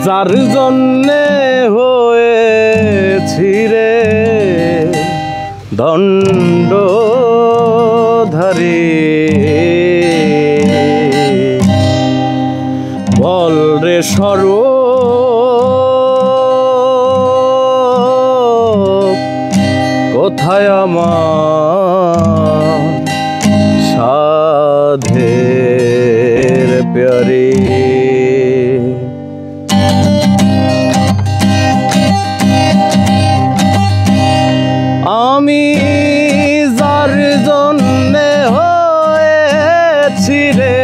যার জন্যে হয়েছি রে দণ্ডধারী, বল রে স্বরূপ কোথায় আমার সাধের প্যারে। আমি যার জন্যে হয়েছি রে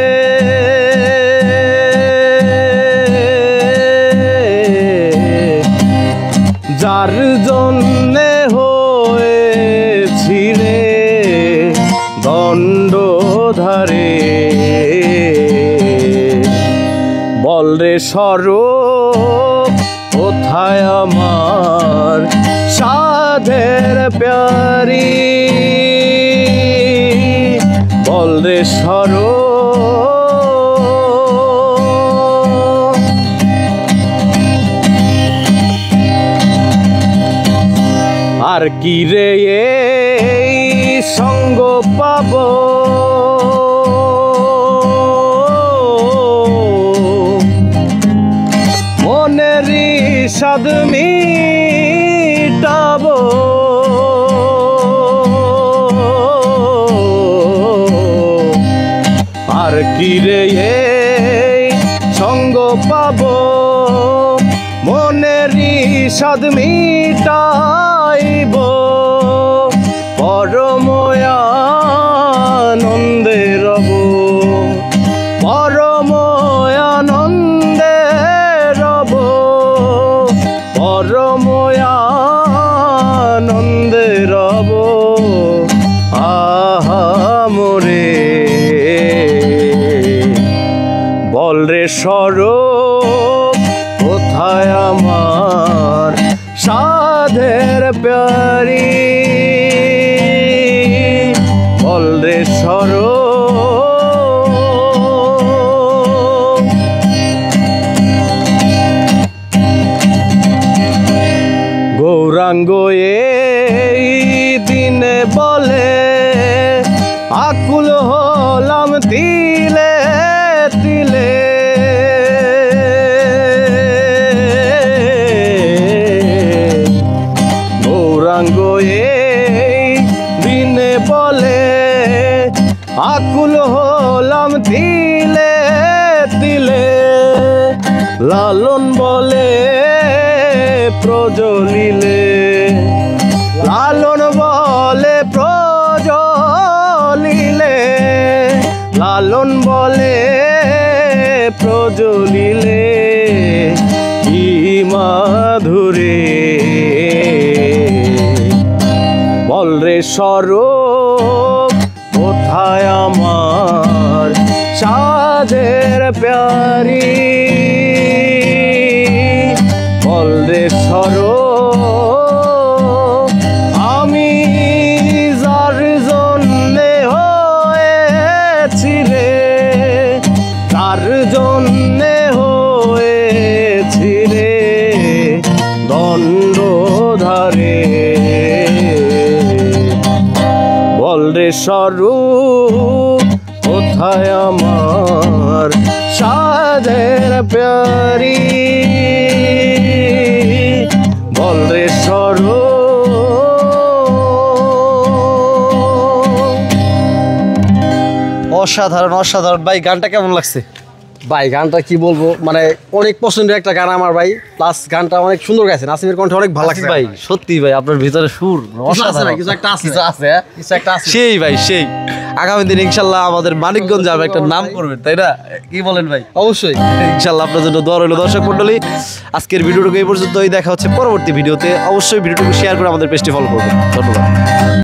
যার জন্যে হয়েছি রে দণ্ডধারী, বল রে স্বরূপ কোথায় আমার সাধের প্যারি, বল রে স্বরূপ। আর কি রে এই সঙ্গ পাব মনেরই সাধ মিটাব, আর কি রে এই সঙ্গ পাব মনেরই সাধ মিটাইব, পরম আনন্দে রব, পরম আনন্দে রব, পরম আনন্দে রব। আহা মোরে বল রে স্বরূপ কোথায় আমার সাধের প্যারি, বল রে স্বরূপ। গৌরাঙ্গ এই দিনে বলে আকুল হলাম তিলে তিলে, গৌরাঙ্গ এই দিনে বলে আকুল হলাম তিলে তিলে, লালন বলে প্রজ্বলিলে, লালন বলে প্রজ্বলিলে, লালন বলে প্রজ্বলিলে কি মাধুরী, বল রে স্বরূপ কোথায় আমার সাধের প্যারি, বল রে স্বরূপ। আমি যার জন্যে হয়েছি রে তার জন্যে হয়েছি রে দণ্ডধারী, বল রে স্বরূপ কোথায় আমার সাধের প্যারি, বল রে স্বরূপ। অসাধারণ অসাধারণ ভাই, গানটা কেমন লাগছে? ভাই গানটা কি বলবো, মানে অনেক পছন্দের একটা গান আমার ভাই, প্লাস গানটা অনেক সুন্দর গাইছে, নাসিমের কণ্ঠে অনেক ভালো লাগছে ভাই। সত্যি ভাই আপনার ভিতরে সুর অসাধারণ, কিছু একটা আছে, কিছু আছে, কিছু একটা আছে। সেই ভাই সেই। আগামী দিন ইনশাল্লাহ আমাদের মানিকগঞ্জ যাবে একটা নাম করবেন, তাই না? কি বলেন ভাই? অবশ্যই ইনশাল্লাহ আপনার জন্য দোয়া রইল। দর্শক মণ্ডলী, আজকের ভিডিওটুকু এই পর্যন্তই, দেখা হচ্ছে পরবর্তী ভিডিওতে। অবশ্যই ভিডিওটুকু শেয়ার করে আমাদের পেজটি ফলো করবেন। ধন্যবাদ।